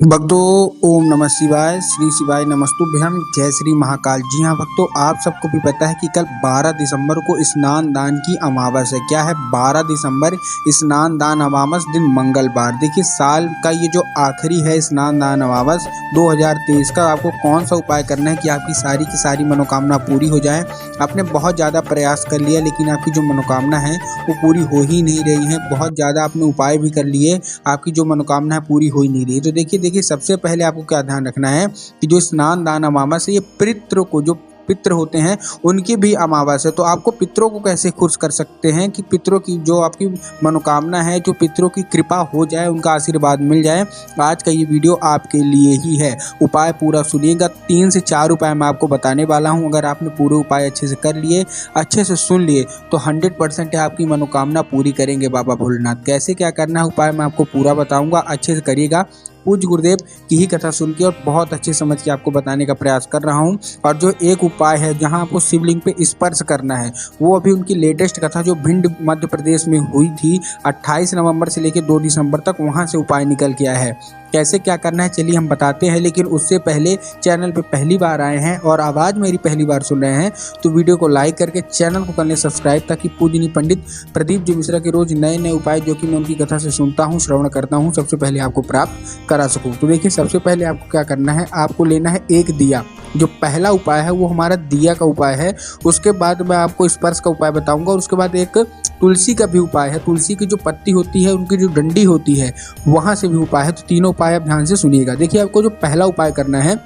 भक्तों ओम नमः शिवाय श्री शिवाय नमस्तुभ्यम जय श्री महाकाल। जी हाँ भक्तों, आप सबको भी पता है कि कल 12 दिसंबर को स्नान दान की अमावस है। क्या है 12 दिसंबर स्नान दान अमावस, दिन मंगलवार। देखिए साल का ये जो आखिरी है स्नान दान अमावस 2023 का, आपको कौन सा उपाय करना है कि आपकी सारी की सारी मनोकामना पूरी हो जाए। आपने बहुत ज़्यादा प्रयास कर लिया लेकिन आपकी जो मनोकामना है वो पूरी हो ही नहीं रही है। बहुत ज़्यादा आपने उपाय भी कर लिए, आपकी जो मनोकामना है पूरी हो ही नहीं रही। तो देखिए सबसे पहले आपको क्या ध्यान रखना है कि जो स्नान दान अमावस है ये पितृ को, जो पितृ होते हैं उनकी भी अमावस है। तो आपको पितरों को कैसे खुश कर सकते हैं कि पितरों की जो आपकी मनोकामना है, जो पितरों की कृपा हो जाए, उनका आशीर्वाद मिल जाए। आज का ये वीडियो आपके लिए ही है। उपाय पूरा सुनिएगा, 3 से 4 उपाय मैं आपको बताने वाला हूँ। अगर आपने पूरे उपाय अच्छे से कर लिए, अच्छे से सुन लिए तो 100% आपकी मनोकामना पूरी करेंगे बाबा भोलेनाथ। कैसे क्या करना है उपाय मैं आपको पूरा बताऊंगा, अच्छे से करिएगा। पूज्य गुरुदेव की ही कथा सुन के और बहुत अच्छे समझ के आपको बताने का प्रयास कर रहा हूं। और जो एक उपाय है जहां आपको शिवलिंग पे स्पर्श करना है, वो अभी उनकी लेटेस्ट कथा जो भिंड मध्य प्रदेश में हुई थी 28 नवंबर से लेकर 2 दिसंबर तक, वहां से उपाय निकल के आया है। कैसे क्या करना है चलिए हम बताते हैं। लेकिन उससे पहले चैनल पे पहली बार आए हैं और आवाज़ मेरी पहली बार सुन रहे हैं तो वीडियो को लाइक करके चैनल को कर लें सब्सक्राइब, ताकि पूजनीय पंडित प्रदीप जी मिश्रा के रोज नए नए उपाय जो कि मैं उनकी कथा से सुनता हूँ, श्रवण करता हूँ, सबसे पहले आपको प्राप्त करा सकूँ। तो देखिए सबसे पहले आपको क्या करना है, आपको लेना है एक दिया। जो पहला उपाय है वो हमारा दिया का उपाय है। उसके बाद मैं आपको स्पर्श का उपाय बताऊंगा और उसके बाद एक तुलसी का भी उपाय है। तुलसी की जो पत्ती होती है, उनकी जो डंडी होती है, वहां से भी उपाय है। तो तीनों उपाय आप ध्यान से सुनिएगा। देखिए आपको जो पहला उपाय करना है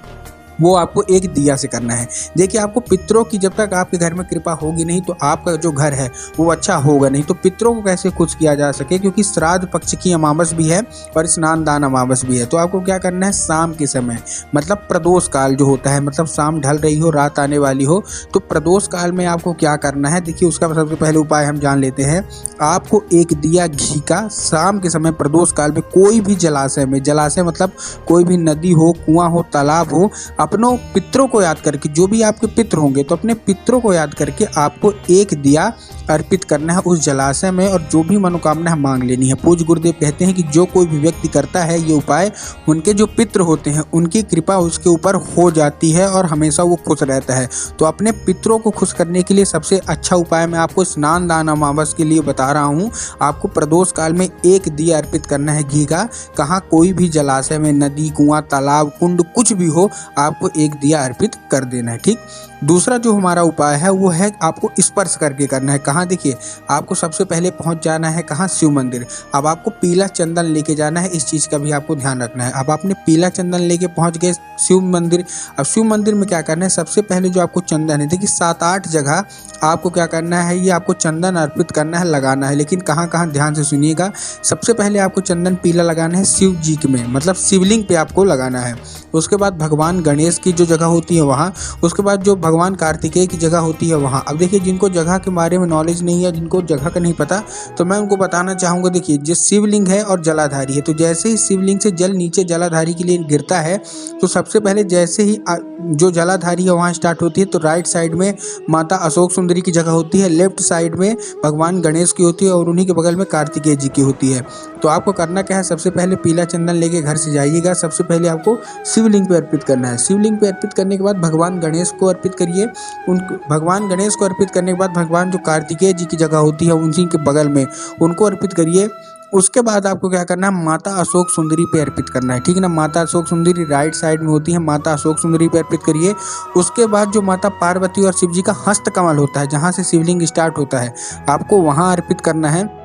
वो आपको एक दिया से करना है। देखिए आपको पितरों की जब तक आपके घर में कृपा होगी नहीं तो आपका जो घर है वो अच्छा होगा नहीं। तो पितरों को कैसे खुश किया जा सके, क्योंकि श्राद्ध पक्ष की अमावस भी है और स्नान दान अमावस भी है। तो आपको क्या करना है, शाम के समय मतलब प्रदोष काल जो होता है, मतलब शाम ढल रही हो, रात आने वाली हो, तो प्रदोष काल में आपको क्या करना है। देखिए उसका सबसे पहले उपाय हम जान लेते हैं। आपको एक दिया घी का शाम के समय प्रदोष काल में कोई भी जलाशय में, जलाशय मतलब कोई भी नदी हो, कुआं हो, तालाब हो, अपनों पितरों को याद करके, जो भी आपके पितृ होंगे तो अपने पितरों को याद करके आपको एक दिया अर्पित करना है उस जलाशय में और जो भी मनोकामना है मांग लेनी है। पूज्य गुरुदेव कहते हैं कि जो कोई भी व्यक्ति करता है ये उपाय, उनके जो पितृ होते हैं उनकी कृपा उसके ऊपर हो जाती है और हमेशा वो खुश रहता है। तो अपने पितरों को खुश करने के लिए सबसे अच्छा उपाय मैं आपको स्नान दान अमावस के लिए बता रहा हूँ। आपको प्रदोष काल में एक दिया अर्पित करना है घी का। कहाँ, कोई भी जलाशय में, नदी, कुआं, तालाब, कुंड, कुछ भी हो, आपको एक दिया अर्पित कर देना है। ठीक। दूसरा जो हमारा उपाय है वो है आपको स्पर्श करके करना है। कहाँ, देखिए आपको सबसे पहले पहुंच जाना है कहाँ, शिव मंदिर। अब आपको पीला चंदन लेके जाना है, इस चीज़ का भी आपको ध्यान रखना है। अब आपने पीला चंदन लेके पहुंच गए शिव मंदिर। अब शिव मंदिर में क्या करना है, सबसे पहले जो आपको चंदन है, देखिए 7-8 जगह आपको क्या करना है, ये आपको चंदन अर्पित करना है, लगाना है। लेकिन कहाँ कहाँ ध्यान से सुनिएगा। सबसे पहले आपको चंदन पीला लगाना है शिव जी में, मतलब शिवलिंग पे आपको लगाना है। उसके बाद भगवान गणेश की जो जगह होती है वहाँ, उसके बाद जो भगवान कार्तिकेय की जगह होती है वहाँ। अब देखिए जिनको जगह के बारे में नॉलेज नहीं है, जिनको जगह का नहीं पता, तो मैं उनको बताना चाहूँगा। देखिए जो शिवलिंग है और जलाधारी है, तो जैसे ही शिवलिंग से जल नीचे जलाधारी के लिए गिरता है तो सबसे पहले जैसे ही जो जलाधारी है वहाँ स्टार्ट होती है, तो राइट साइड में माता अशोक सुंदरी की जगह होती है, लेफ्ट साइड में भगवान गणेश की होती है और उन्हीं के बगल में कार्तिकेय जी की होती है। तो आपको करना क्या है, सबसे पहले पीला चंदन लेके घर से जाइएगा। सबसे पहले आपको शिवलिंग पे अर्पित करना है। शिवलिंग पे अर्पित करने के बाद भगवान गणेश को अर्पित करिए। भगवान गणेश को अर्पित करने के बाद भगवान जो कार्तिकेय जी की जगह होती है उन्हीं के बगल में उनको अर्पित करिए। उसके बाद आपको क्या करना है, माता अशोक सुंदरी पे अर्पित करना है। ठीक है ना, माता अशोक सुंदरी राइट साइड में होती है, माता अशोक सुंदरी पे अर्पित करिए। उसके बाद जो माता पार्वती और शिव जी का हस्त कमल होता है, जहाँ से शिवलिंग स्टार्ट होता है, आपको वहाँ अर्पित करना है।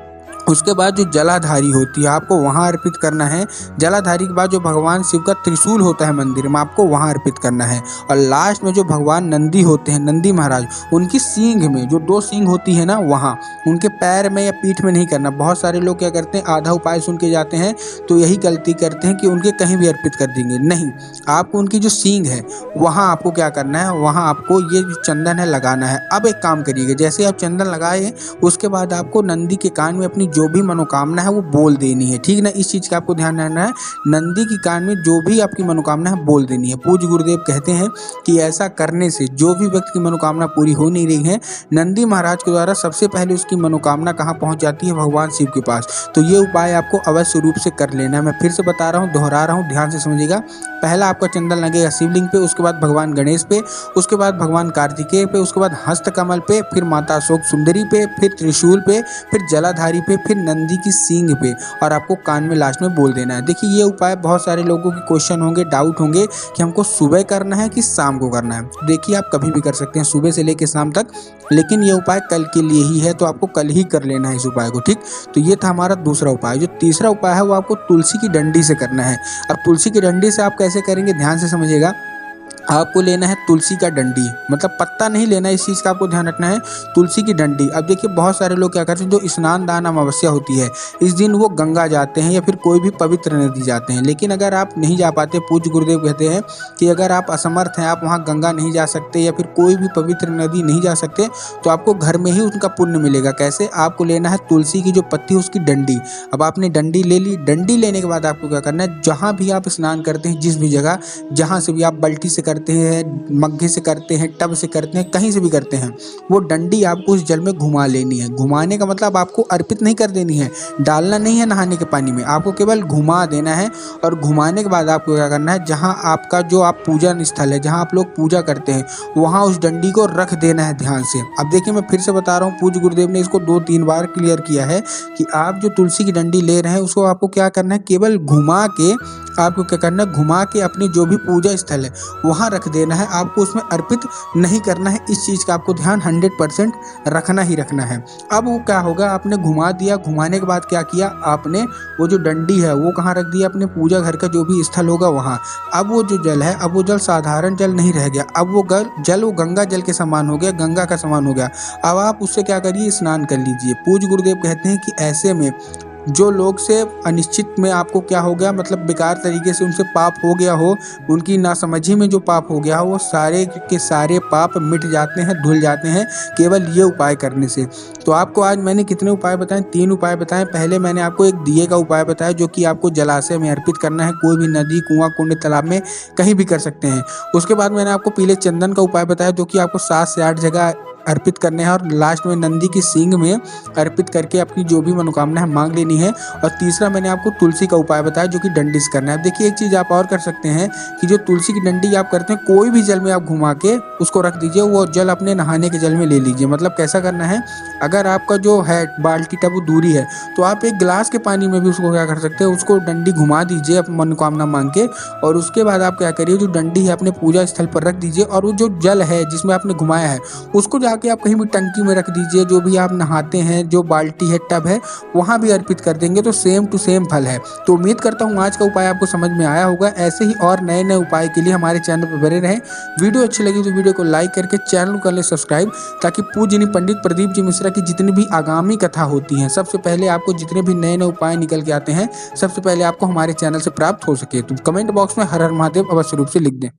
उसके बाद जो जलाधारी होती है आपको वहाँ अर्पित करना है। जलाधारी के बाद जो भगवान शिव का त्रिशूल होता है मंदिर में, आपको वहाँ अर्पित करना है। और लास्ट में जो भगवान नंदी होते हैं, नंदी महाराज, उनकी सींग में जो 2 सींग होती है ना, वहाँ उनके पैर में या पीठ में नहीं करना। बहुत सारे लोग क्या करते हैं, आधा उपाय सुन के जाते हैं तो यही गलती करते हैं कि उनके कहीं भी अर्पित कर देंगे। नहीं, आपको उनकी जो सींग है वहाँ आपको क्या करना है, वहाँ आपको ये जो चंदन है लगाना है। अब एक काम करिएगा, जैसे आप चंदन लगाए उसके बाद आपको नंदी के कान में अपनी जो भी मनोकामना है वो बोल देनी है, ठीक ना। इस चीज़ का आपको ध्यान रखना है। नंदी की कान में जो भी आपकी मनोकामना है बोल देनी है। पूज्य गुरुदेव कहते हैं कि ऐसा करने से जो भी व्यक्ति की मनोकामना पूरी हो नहीं रही है, नंदी महाराज के द्वारा सबसे पहले उसकी मनोकामना कहाँ पहुँच जाती है, भगवान शिव के पास। तो ये उपाय आपको अवश्य रूप से कर लेना है। मैं फिर से बता रहा हूँ, दोहरा रहा हूँ, ध्यान से समझिएगा। पहला आपका चंदन लगेगा शिवलिंग पे, उसके बाद भगवान गणेश पे, उसके बाद भगवान कार्तिकेय पे, उसके बाद हस्तकमल पे, फिर माता अशोक सुंदरी पे, फिर त्रिशूल पे, फिर जलाधारी पे, फिर नंदी की सींग पे, और आपको कान में लास्ट में बोल देना है। देखिए ये उपाय बहुत सारे लोगों के क्वेश्चन होंगे, डाउट होंगे कि हमको सुबह करना है कि शाम को करना है। देखिए आप कभी भी कर सकते हैं, सुबह से लेकर शाम तक, लेकिन ये उपाय कल के लिए ही है, तो आपको कल ही कर लेना है इस उपाय को, ठीक। तो ये था हमारा दूसरा उपाय। जो तीसरा उपाय है वो आपको तुलसी की डंडी से करना है। अब तुलसी की डंडी से आप कैसे करेंगे, ध्यान से समझिएगा। आपको लेना है तुलसी का डंडी, मतलब पत्ता नहीं लेना है, इस चीज़ का आपको ध्यान रखना है। तुलसी की डंडी। अब देखिए बहुत सारे लोग क्या करते हैं, जो स्नान दान अमावस्या होती है इस दिन वो गंगा जाते हैं या फिर कोई भी पवित्र नदी जाते हैं। लेकिन अगर आप नहीं जा पाते, पूज्य गुरुदेव कहते हैं कि अगर आप असमर्थ हैं, आप वहाँ गंगा नहीं जा सकते या फिर कोई भी पवित्र नदी नहीं जा सकते, तो आपको घर में ही उनका पुण्य मिलेगा। कैसे, आपको लेना है तुलसी की जो पत्ती उसकी डंडी। अब आपने डंडी ले ली, डंडी लेने के बाद आपको क्या करना है, जहाँ भी आप स्नान करते हैं, जिस भी जगह, जहाँ से भी आप बाल्टी से करते हैं, मग्गे से करते हैं, टब से करते हैं, कहीं से भी करते हैं, वो डंडी आपको उस जल में घुमा लेनी है। घुमाने का मतलब आपको अर्पित नहीं कर देनी है, डालना नहीं है नहाने के पानी में, आपको केवल घुमा देना है। और घुमाने के बाद आपको क्या करना है, जहाँ आपका जो आप पूजन स्थल है, जहाँ आप लोग पूजा करते हैं, वहाँ उस डंडी को रख देना है ध्यान से। अब देखिए मैं फिर से बता रहा हूँ, पूज्य गुरुदेव ने इसको 2-3 बार क्लियर किया है कि आप जो तुलसी की डंडी ले रहे हैं उसको आपको क्या करना है, केवल घुमा के, आपको क्या करना है, घुमा के अपने जो भी पूजा स्थल है वहाँ रख देना है। आपको उसमें अर्पित नहीं करना है। इस चीज़ का आपको ध्यान 100% रखना ही रखना है। अब वो क्या होगा, आपने घुमा दिया, घुमाने के बाद क्या किया आपने, वो जो डंडी है वो कहाँ रख दिया, अपने पूजा घर का जो भी स्थल होगा वहाँ। अब वो जो जल है, अब वो जल साधारण जल नहीं रह गया, अब वो जल वो गंगा जल के समान हो गया, गंगा का समान हो गया। अब आप उससे क्या करिए, स्नान कर लीजिए। पूज्य गुरुदेव कहते हैं कि ऐसे में जो लोग से अनिश्चित में आपको क्या हो गया, मतलब बेकार तरीके से उनसे पाप हो गया हो, उनकी नासमझी में जो पाप हो गया हो, वो सारे के सारे पाप मिट जाते हैं, धुल जाते हैं केवल ये उपाय करने से। तो आपको आज मैंने कितने उपाय बताए, 3 उपाय बताए। पहले मैंने आपको एक दिए का उपाय बताया जो कि आपको जलाशय में अर्पित करना है, कोई भी नदी, कुआं, कुंड, तालाब में कहीं भी कर सकते हैं। उसके बाद मैंने आपको पीले चंदन का उपाय बताया जो कि आपको 7 से 8 जगह अर्पित करने हैं, और लास्ट में नंदी की सींग में अर्पित करके अपनी जो भी मनोकामना है मांग लेनी है। और तीसरा मैंने आपको तुलसी का उपाय बताया जो कि डंडी से करना है। अब देखिए एक चीज़ आप और कर सकते हैं कि जो तुलसी की डंडी आप करते हैं, कोई भी जल में आप घुमा के उसको रख दीजिए, वो जल अपने नहाने के जल में ले लीजिए। मतलब कैसा करना है, अगर आपका जो है बाल्टी टब दूरी है तो आप एक गिलास के पानी में भी उसको क्या कर सकते हैं, उसको डंडी घुमा दीजिए अपनी मनोकामना मांग के, और उसके बाद आप क्या करिए, जो डंडी है अपने पूजा स्थल पर रख दीजिए, और वो जो जल है जिसमें आपने घुमाया है उसको जाके आप कहीं भी टंकी में रख दीजिए, जो भी आप नहाते हैं, जो बाल्टी है, टब है, वहाँ भी अर्पित कर देंगे, तो सेम टू सेम फल है। तो उम्मीद करता हूँ आज का उपाय आपको समझ में आया होगा। ऐसे ही और नए नए उपाय के लिए हमारे चैनल पर बने रहें। वीडियो अच्छी लगी तो वीडियो को लाइक करके चैनल को कर ले सब्सक्राइब, ताकि पूज्य पंडित प्रदीप जी मिश्रा की जितनी भी आगामी कथा होती हैं, सबसे पहले आपको जितने भी नए नए उपाय निकल के आते हैं, सबसे पहले आपको हमारे चैनल से प्राप्त हो सके। तो कमेंट बॉक्स में हर हर महादेव अवश्य रूप से लिख दें।